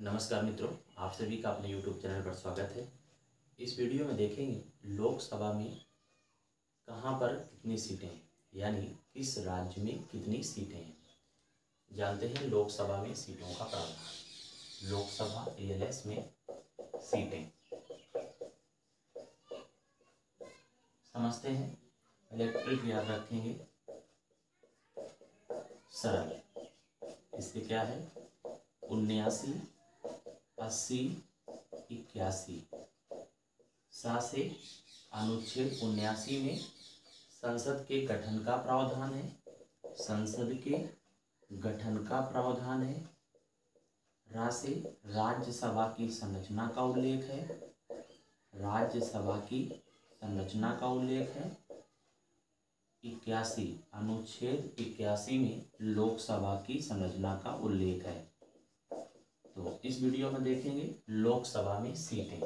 नमस्कार मित्रों, आप सभी का अपने YouTube चैनल पर स्वागत है। इस वीडियो में देखेंगे लोकसभा में कहां पर कितनी सीटें हैं, यानी किस राज्य में कितनी सीटें हैं। जानते हैं लोकसभा में सीटों का प्रावधान। लोकसभा ALS में सीटें समझते हैं। पहले ट्रिक याद रखेंगे, सरल। इससे क्या है, 79, 80, 81। से अनुच्छेद 79 में संसद के गठन का प्रावधान है। संसद के गठन का प्रावधान है। से राज्यसभा की संरचना का उल्लेख है। राज्यसभा की संरचना का उल्लेख है। 81 अनुच्छेद 81 में लोकसभा की संरचना का उल्लेख है। तो इस वीडियो में देखेंगे लोकसभा में सीटें।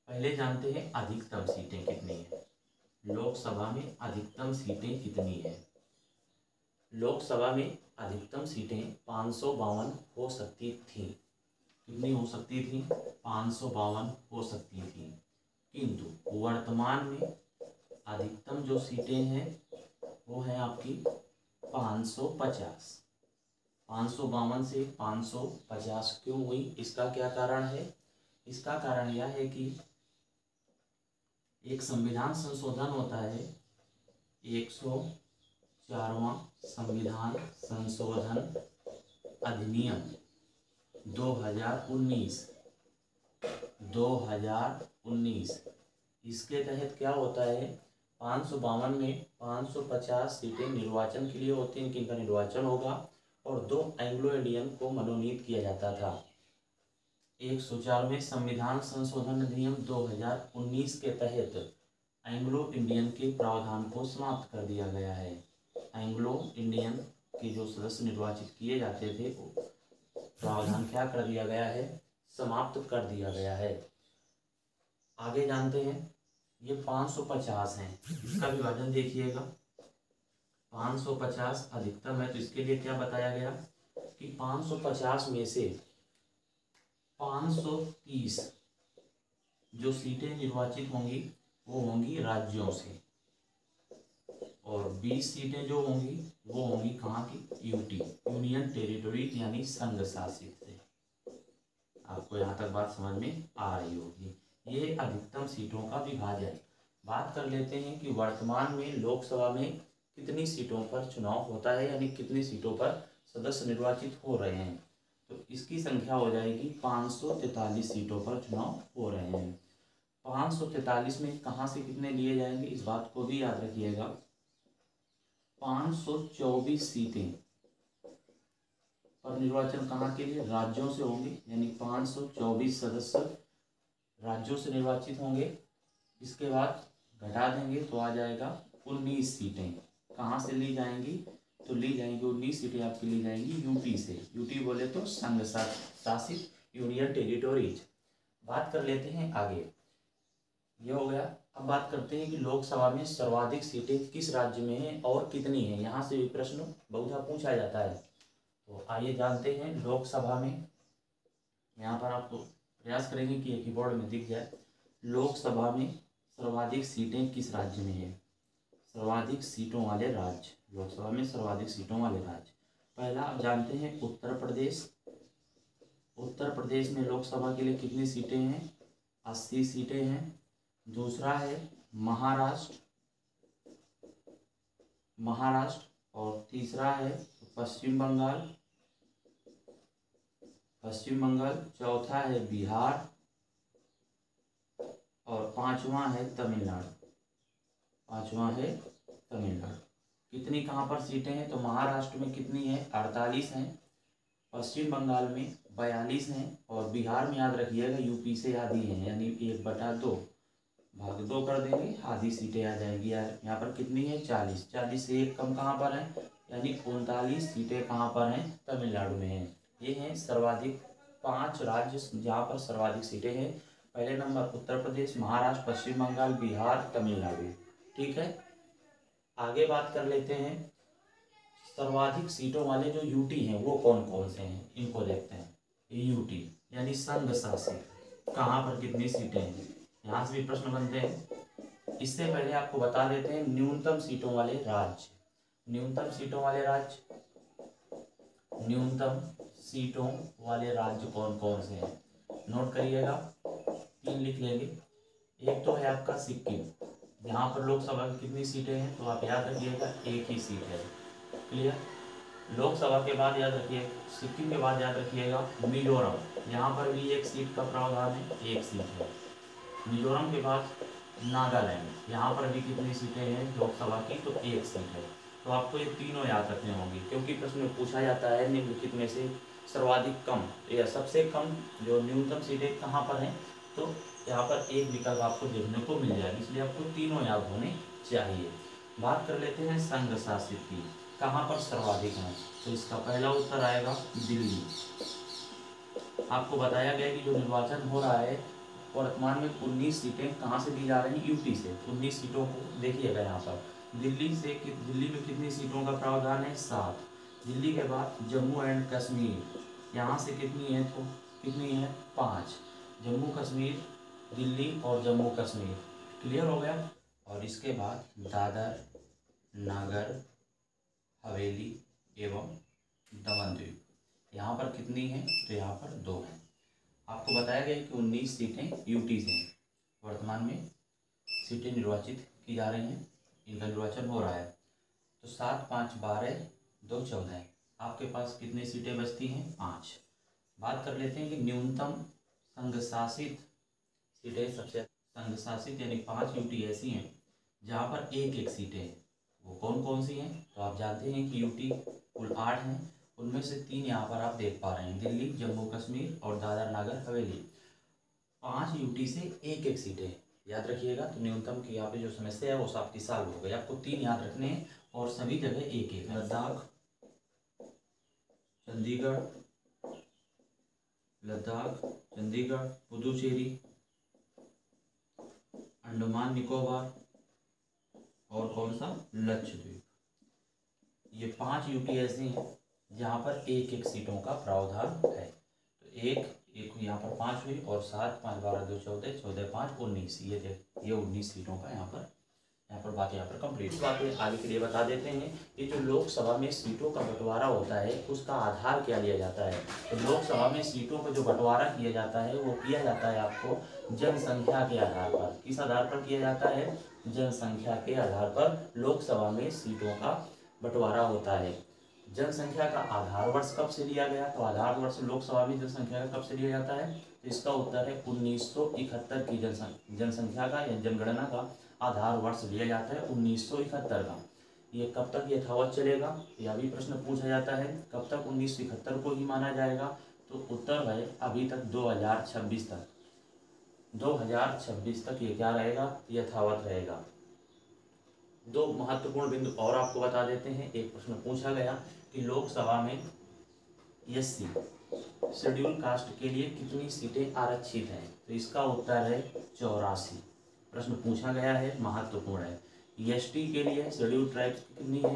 पहले जानते हैं अधिकतम सीटें कितनी है। लोकसभा में अधिकतम सीटें कितनी है। लोकसभा में अधिकतम सीटें 552 हो सकती थी। कितनी हो सकती थी? 552 हो सकती थी। किंतु वर्तमान में अधिकतम जो सीटें हैं वो है आपकी 550। 552 से 550 क्यों हुई, इसका क्या कारण है? इसका कारण यह है कि एक संविधान संशोधन होता है, 104वां संविधान संशोधन अधिनियम 2019। इसके तहत क्या होता है, 552 में 550 सीटें निर्वाचन के लिए होती हैं, जिनका निर्वाचन होगा, और 2 एंग्लो इंडियन को मनोनीत किया जाता था। 104वें संविधान संशोधन अधिनियम 2019 के तहत एंग्लो इंडियन के प्रावधान को समाप्त कर दिया गया है। एंग्लो इंडियन के जो सदस्य निर्वाचित किए जाते थे, प्रावधान क्या कर दिया गया है? समाप्त कर दिया गया है। आगे जानते हैं, ये 550 हैं, इसका विभाजन देखिएगा। 550 अधिकतम है, तो इसके लिए क्या बताया गया कि 550 में से 530 जो सीटें निर्वाचित होंगी वो होंगी राज्यों से, और 20 सीटें जो होंगी वो होंगी कहाँ की? यूटी, यूनियन टेरिटरी, यानी संघ शासित से। आपको यहाँ तक बात समझ में आ रही होगी। ये अधिकतम सीटों का विभाजन। बात कर लेते हैं कि वर्तमान में लोकसभा में कितनी सीटों पर चुनाव होता है, यानी कितनी सीटों पर सदस्य निर्वाचित हो रहे हैं। तो इसकी संख्या हो जाएगी 543 सीटों पर चुनाव हो रहे हैं। 543 में कहाँ से कितने लिए जाएंगे, इस बात को भी याद रखिएगा। 524 सीटें पर निर्वाचन कहाँ के लिए? राज्यों से होंगे, यानी 524 सदस्य राज्यों से निर्वाचित होंगे। इसके बाद घटा देंगे तो आ जाएगा 19 सीटें। कहाँ से ली जाएंगी? तो ली जाएंगी 19 सीटें आपकी ली जाएंगी यूटी से। यूटी बोले तो संघ शासित, यूनियन टेरिटोरीज। बात कर लेते हैं आगे, ये हो गया। अब बात करते हैं कि लोकसभा में सर्वाधिक सीटें किस राज्य में हैं और कितनी हैं। यहाँ से भी प्रश्न बहुधा पूछा जाता है, तो आइए जानते हैं। लोकसभा में यहाँ पर आपको प्रयास करेंगे कि एक कीबोर्ड में दिख जाए। लोकसभा में सर्वाधिक सीटें किस राज्य में है? सर्वाधिक सीटों वाले राज्य, लोकसभा में सर्वाधिक सीटों वाले राज्य। पहला आप जानते हैं उत्तर प्रदेश। उत्तर प्रदेश में लोकसभा के लिए कितनी सीटें हैं? 80 सीटें हैं। दूसरा है महाराष्ट्र, और तीसरा है पश्चिम बंगाल। चौथा है बिहार, और पांचवा है तमिलनाडु। कितनी कहाँ पर सीटें हैं? तो महाराष्ट्र में कितनी है? 48 हैं। पश्चिम बंगाल में 42 हैं, और बिहार में याद रखिएगा यूपी से आधी हैं, यानी 1/2 भाग 2 कर देंगे, आधी सीटें आ जाएगी। यहाँ पर कितनी है? 40। 40 से एक कम कहाँ पर है? यानी 39 सीटें कहाँ पर हैं? तमिलनाडु में हैं। ये हैं सर्वाधिक 5 राज्य जहाँ पर सर्वाधिक सीटें हैं। पहले नंबर उत्तर प्रदेश, महाराष्ट्र, पश्चिम बंगाल, बिहार, तमिलनाडु। ठीक है, आगे बात कर लेते हैं सर्वाधिक सीटों वाले जो यूटी हैं वो कौन कौन से हैं, इनको देखते हैं। यूटी यानी संघ शासित, कहाँ पर कितनी सीटें हैं, यहाँ से भी प्रश्न बनते हैं। इससे पहले आपको बता देते हैं न्यूनतम सीटों वाले राज्य। न्यूनतम सीटों वाले राज्य, न्यूनतम सीटों वाले राज्य कौन कौन से हैं, नोट करिएगा, 3 लिख लेंगे। एक तो है आपका सिक्किम, यहाँ पर लोकसभा की कितनी सीटें हैं, तो आप याद रखिएगा 1 ही सीट है। क्लियर। लोकसभा के बाद याद रखिए, सिक्किम के बाद याद रखिएगा मिजोरम, यहाँ पर भी 1 सीट का प्रावधान है, 1 सीट है। मिजोरम के बाद नागालैंड, यहाँ पर भी कितनी सीटें हैं लोकसभा की, तो 1 सीट है। तो आपको ये तीनों याद रखने होंगे, क्योंकि प्रश्न में पूछा जाता है निम्नलिखित में से सर्वाधिक कम या सबसे कम जो न्यूनतम सीटें कहाँ पर हैं, तो यहाँ पर एक विकल्प आपको देखने को मिल जाएगा, इसलिए आपको तीनों याद होने चाहिए। बात कर लेते हैं संघ शासित की, कहाँ पर सर्वाधिक हैं, तो इसका पहला उत्तर आएगा दिल्ली। आपको बताया गया कि जो निर्वाचन हो रहा है वर्तमान में 19 सीटें कहाँ से दी जा रही हैं, यूपी से। 19 सीटों को देखिएगा यहाँ पर, दिल्ली में कितनी सीटों का प्रावधान है, 7। दिल्ली के बाद जम्मू एंड कश्मीर, यहाँ से कितनी है, तो कितनी है, 5। जम्मू कश्मीर, दिल्ली और जम्मू कश्मीर, क्लियर हो गया। और इसके बाद दादर नगर हवेली एवं दमन द्वीप, यहाँ पर कितनी है, तो यहाँ पर 2 हैं। आपको बताया गया कि 19 सीटें यूटी से वर्तमान में सीटें निर्वाचित की जा रही हैं, इनका निर्वाचन हो रहा है। तो 7, 5, 12, 2, 14, आपके पास कितनी सीटें बचती हैं, 5। बात कर लेते हैं कि न्यूनतम संघ शासित सीटें, सबसे संघ शासित यानी 5 यूटी ऐसी हैं जहाँ पर 1-1 सीटें हैं, वो कौन कौन सी हैं, तो आप जानते हैं कि यूटी कुल 8 हैं, उनमें से 3 यहाँ पर आप देख पा रहे हैं, दिल्ली, जम्मू कश्मीर और दादर नगर हवेली। 5 यूटी से 1-1 सीटें याद रखिएगा। तो न्यूनतम की यहाँ पे जो समस्या है वो आपकी सॉल्व हो गई। आपको 3 याद रखने हैं और सभी जगह 1-1। लद्दाख, चंडीगढ़, पुदुचेरी, अंडमान निकोबार और कौन सा, लक्षद्वीप। ये 5 यूटी ऐसे हैं जहाँ पर 1-1 सीटों का प्रावधान है। तो एक यहाँ पर 5 हुई और 7, 5, 12, 2, 14, 14, 5, 19, ये 19 सीटों का यहाँ पर बात यहाँ पर कंप्लीट। बातें आगे के लिए बता देते हैं कि जो लोकसभा में सीटों का बंटवारा होता है उसका आधार क्या लिया जाता है। तो लोकसभा में सीटों का जो बंटवारा किया जाता है वो किया जाता है आपको जनसंख्या के आधार पर। किस आधार पर किया जाता है, जनसंख्या के आधार पर लोकसभा में सीटों का बंटवारा होता है। जनसंख्या का आधार वर्ष कब से लिया गया, तो आधार वर्ष लोकसभा में जनसंख्या का कब से लिया जाता है, तो इसका उत्तर है 1971 की जनसंख्या का या जनगणना का आधार वर्ष लिया जाता है 1971 का। ये कब तक यथावत चलेगा, यह भी प्रश्न पूछा जाता है, कब तक 1971 को ही माना जाएगा, तो उत्तर है अभी तक 2026 तक। 2026 तक ये क्या रहेगा, यथावत रहेगा। 2 महत्वपूर्ण बिंदु और आपको बता देते हैं। एक प्रश्न पूछा गया कि लोकसभा में एससी शेड्यूल कास्ट के लिए कितनी सीटें आरक्षित हैं, तो इसका उत्तर है 84। प्रश्न पूछा गया है, महत्वपूर्ण है। एसटी के लिए शेड्यूल ट्राइब्स कितनी है,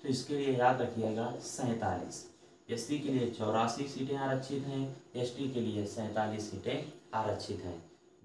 तो इसके लिए याद रखिएगा 47। एससी के लिए 84 सीटें आरक्षित हैं, एसटी के लिए 47 सीटें आरक्षित हैं।